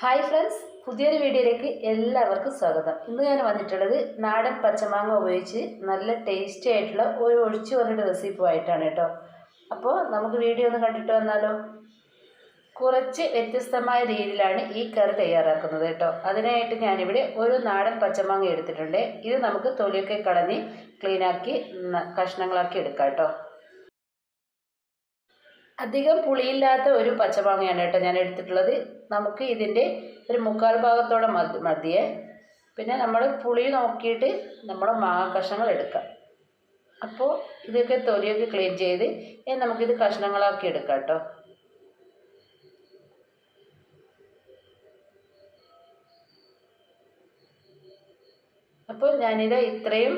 Hi friends, പുതിയൊരു വീഡിയോയിലേക്ക് എല്ലാവർക്കും സ്വാഗതം. ഇന്ന് ഞാൻ വന്നിട്ടുള്ളത് നാടൻ പച്ചമാങ്ങ ഉപയോഗിച്ച് നല്ല ടേസ്റ്റി ആയിട്ടുള്ള ഒരു ഒഴിച്ചുകറിയുടെ റെസിപ്പി കേട്ടോ. അപ്പോൾ നമുക്ക് വീഡിയോ ഒന്ന് കണ്ടിട്ട് വന്നാലോ. കുറച്ച് വ്യത്യസ്തമായ രീതിയിലാണ് ഈ കറി തയ്യാറാക്കുന്നത് കേട്ടോ. അതിനായിട്ട് ഞാനിവിടെ ഒരു നാടൻ പച്ചമാങ്ങ എടുത്തിട്ടുണ്ട്. ഇത് നമുക്ക് തൊലിയൊക്കെ കളഞ്ഞ് ക്ലീനാക്കി കഷ്ണങ്ങളാക്കി എടുക്കാം കേട്ടോ. അധികം പുളിയില്ലാത്ത ഒരു പച്ചമാങ്ങയാണ് കേട്ടോ ഞാൻ എടുത്തിട്ടുള്ളത്. നമുക്ക് ഇതിൻ്റെ ഒരു 1/4 ഭാഗത്തോടെ മതിയേ. പിന്നെ നമ്മൾ പുളി നോക്കിയിട്ട് നമ്മൾ മാങ്ങ കഷ്ണങ്ങൾ എടുക്കാം. അപ്പോൾ ഇതൊക്കെ തൊലിയൊക്കെ ക്ലീൻ ചെയ്ത് നമുക്കിത് കഷ്ണങ്ങളാക്കി എടുക്കാം കേട്ടോ. അപ്പോൾ ഞാനിത് ഇത്രയും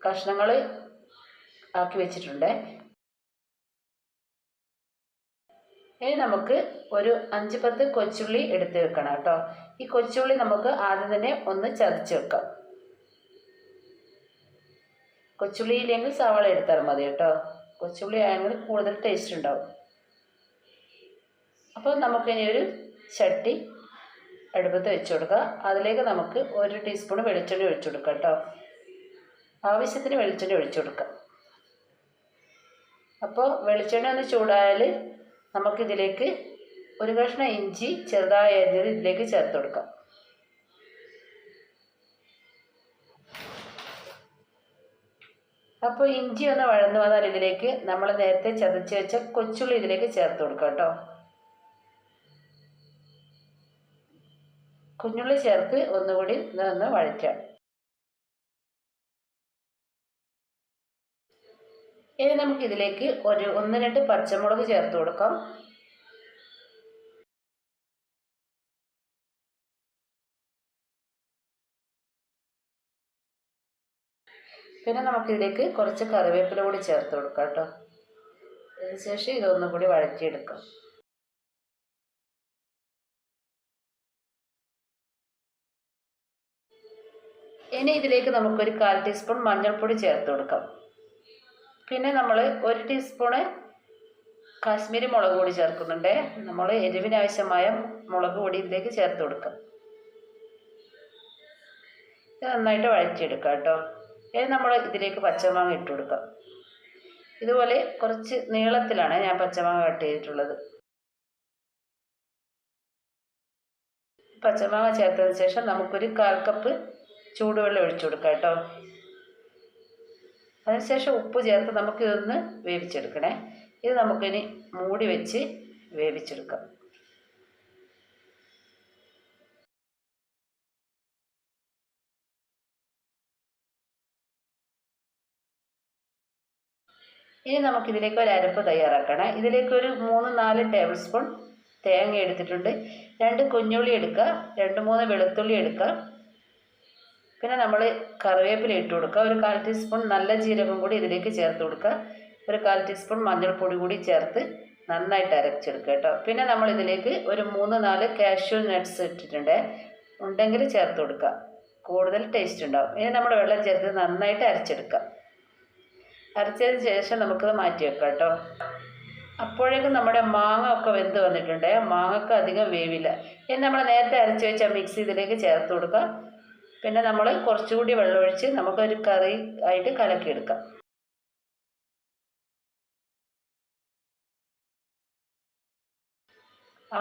കഷ്ണങ്ങൾ ആക്കി വെച്ചിട്ടുണ്ട്. ഇനി നമുക്ക് ഒരു 5-10 കൊച്ചുള്ളി എടുത്ത് വെക്കണം കേട്ടോ. ഈ കൊച്ചുള്ളി നമുക്ക് ആദ്യം തന്നെ ഒന്ന് ചതച്ച് വെക്കാം. കൊച്ചുള്ളി ഇല്ലെങ്കിൽ സവാള എടുത്താൽ മതി കേട്ടോ. കൊച്ചുള്ളി ആണെങ്കിൽ കൂടുതൽ ടേസ്റ്റ് ഉണ്ടാവും. അപ്പോൾ നമുക്കിനി ഒരു ചട്ടി അടുപ്പത്ത് വെച്ച് കൊടുക്കുക. അതിലേക്ക് നമുക്ക് 1 ടീസ്പൂൺ വെളിച്ചെണ്ണ ഒഴിച്ചു കൊടുക്കാം കേട്ടോ. ആവശ്യത്തിന് വെളിച്ചെണ്ണ ഒഴിച്ചു കൊടുക്കാം. അപ്പോൾ വെളിച്ചെണ്ണ ഒന്ന് ചൂടായാൽ നമുക്കിതിലേക്ക് ഒരു കഷ്ണം ഇഞ്ചി ചെറുതായി അരിഞ്ഞത് ഇതിലേക്ക് ചേർത്ത് കൊടുക്കാം. അപ്പോൾ ഇഞ്ചി ഒന്ന് വഴന്നു വന്നാൽ ഇതിലേക്ക് നമ്മൾ നേരത്തെ ചതച്ച് വെച്ച കൊച്ചുള്ളി ഇതിലേക്ക് ചേർത്ത് കൊടുക്കാം കേട്ടോ. കുഞ്ഞുള്ളി ചേർത്ത് ഒന്നുകൂടി ഒന്ന് വഴറ്റാം. ഇനി നമുക്കിതിലേക്ക് ഒരു 1-2 പച്ചമുളക് ചേർത്ത് കൊടുക്കാം. പിന്നെ നമുക്കിതിലേക്ക് കുറച്ച് കറിവേപ്പില കൂടി ചേർത്ത് കൊടുക്കാം കേട്ടോ. അതിനുശേഷം ഇതൊന്നും കൂടി വഴറ്റിയെടുക്കാം. ഇനി ഇതിലേക്ക് നമുക്കൊരു 1/4 ടീസ്പൂൺ മഞ്ഞൾപ്പൊടി ചേർത്ത് കൊടുക്കാം. പിന്നെ നമ്മൾ 1 ടീസ്പൂണ് കാശ്മീരി മുളക് പൊടി ചേർക്കുന്നുണ്ട്. നമ്മൾ എരിവിനാവശ്യമായ മുളക് പൊടി ഇതിലേക്ക് ചേർത്ത് കൊടുക്കാം. ഇത് നന്നായിട്ട് വഴറ്റിയെടുക്കാം കേട്ടോ. ഇനി നമ്മൾ ഇതിലേക്ക് പച്ചമാങ്ങ ഇട്ട് കൊടുക്കാം. ഇതുപോലെ കുറച്ച് നീളത്തിലാണ് ഞാൻ പച്ചമാങ്ങ കട്ട് ചെയ്തിട്ടുള്ളത്. പച്ചമാങ്ങ ചേർത്തതിന് ശേഷം നമുക്കൊരു 1/4 കപ്പ് ചൂടുവെള്ളം ഒഴിച്ചു കൊടുക്കാം കേട്ടോ. അതിനുശേഷം ഉപ്പ് ചേർത്ത് നമുക്കിതൊന്ന് വേവിച്ചെടുക്കണേ. ഇത് നമുക്കിനി മൂടി വെച്ച് വേവിച്ചെടുക്കാം. ഇനി നമുക്കിതിലേക്ക് ഒരു അരപ്പ് തയ്യാറാക്കണം. ഇതിലേക്ക് ഒരു 3-4 ടേബിൾ സ്പൂൺ തേങ്ങ എടുത്തിട്ടുണ്ട്. 2 കുഞ്ഞുള്ളി എടുക്കുക, 2-3 വെളുത്തുള്ളി എടുക്കുക. പിന്നെ നമ്മൾ കറിവേപ്പില ഇട്ട് കൊടുക്കുക. ഒരു 1/4 ടീസ്പൂൺ നല്ല ജീരകം കൂടി ഇതിലേക്ക് ചേർത്ത് കൊടുക്കുക. ഒരു 1/4 ടീസ്പൂൺ മഞ്ഞൾപ്പൊടി കൂടി ചേർത്ത് നന്നായിട്ട് അരച്ചെടുക്കുക കേട്ടോ. പിന്നെ നമ്മൾ ഇതിലേക്ക് ഒരു 3-4 കാഷ്യൂ നട്ട്സ് ഇട്ടിട്ടുണ്ട്. ഉണ്ടെങ്കിൽ ചേർത്ത് കൊടുക്കുക, കൂടുതൽ ടേസ്റ്റ് ഉണ്ടാവും. ഇനി നമ്മൾ വെള്ളം ചേർത്ത് നന്നായിട്ട് അരച്ചെടുക്കുക. അരച്ചതിന് ശേഷം നമുക്കത് മാറ്റി വെക്കാം കേട്ടോ. അപ്പോഴേക്കും നമ്മുടെ മാങ്ങ ഒക്കെ വെന്ത് വന്നിട്ടുണ്ട്. മാങ്ങക്ക് അധികം വേവില്ല. ഇനി നമ്മൾ നേരത്തെ അരച്ച് വെച്ച മിക്സ് ഇതിലേക്ക് ചേർത്ത് കൊടുക്കുക. പിന്നെ നമ്മൾ കുറച്ചുകൂടി വെള്ളമൊഴിച്ച് നമുക്കൊരു കറി ആയിട്ട് കലക്കിയെടുക്കാം.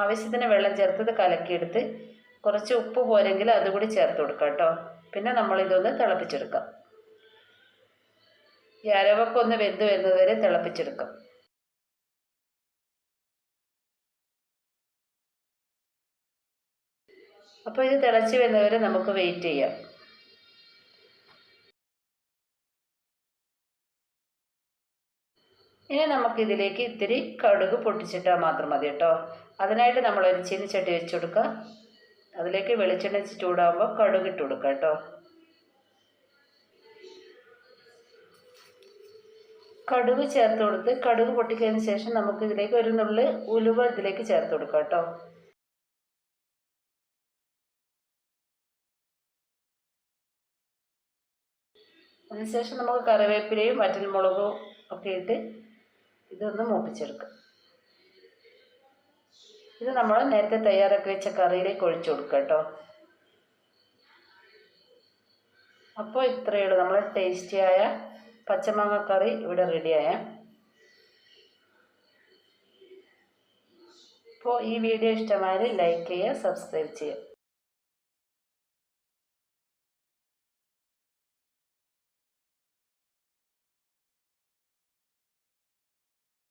ആവശ്യത്തിന് വെള്ളം ചേർത്തത് കലക്കിയെടുത്ത് കുറച്ച് ഉപ്പ് പോരെങ്കിൽ അതുകൂടി ചേർത്ത് കൊടുക്കാം കേട്ടോ. പിന്നെ നമ്മളിതൊന്ന് തിളപ്പിച്ചെടുക്കാം. ഈ അരവൊക്കെ ഒന്ന് വെന്ത് വരുന്നത് വരെ തിളപ്പിച്ചെടുക്കാം. അപ്പോൾ ഇത് തിളച്ച് വരുന്നവരെ നമുക്ക് വെയിറ്റ് ചെയ്യാം. ഇനി നമുക്കിതിലേക്ക് ഇത്തിരി കടുക് പൊട്ടിച്ചിട്ടാൽ മാത്രം മതി കേട്ടോ. അതിനായിട്ട് നമ്മളൊരു ചീനിച്ചട്ടി വെച്ച് കൊടുക്കുക. അതിലേക്ക് വെളിച്ചെണ്ണ ചൂടാകുമ്പോൾ കടുക് ഇട്ട് കൊടുക്കുക കേട്ടോ. കടുക് ചേർത്ത് കൊടുത്ത് കടുക് പൊട്ടിക്കതിന് ശേഷം നമുക്ക് ഇതിലേക്ക് ഒരു നുള്ളി ഉലുവ ഇതിലേക്ക് ചേർത്ത് കൊടുക്കാം കേട്ടോ. അതിനുശേഷം നമുക്ക് കറിവേപ്പിലയും വറ്റൽമുളകും ഒക്കെ ഇട്ട് ഇതൊന്ന് മൂപ്പിച്ചെടുക്കാം. ഇത് നമ്മൾ നേരത്തെ തയ്യാറാക്കി വെച്ച കറിയിലേക്ക് ഒഴിച്ചു കൊടുക്കുക കേട്ടോ. അപ്പോൾ ഇത്രയേ ഉള്ളൂ, നമ്മൾ ടേസ്റ്റിയായ പച്ചമാങ്ങ കറി ഇവിടെ റെഡിയായ. അപ്പോൾ ഈ വീഡിയോ ഇഷ്ടമായാൽ ലൈക്ക് ചെയ്യുക, സബ്സ്ക്രൈബ് ചെയ്യുക.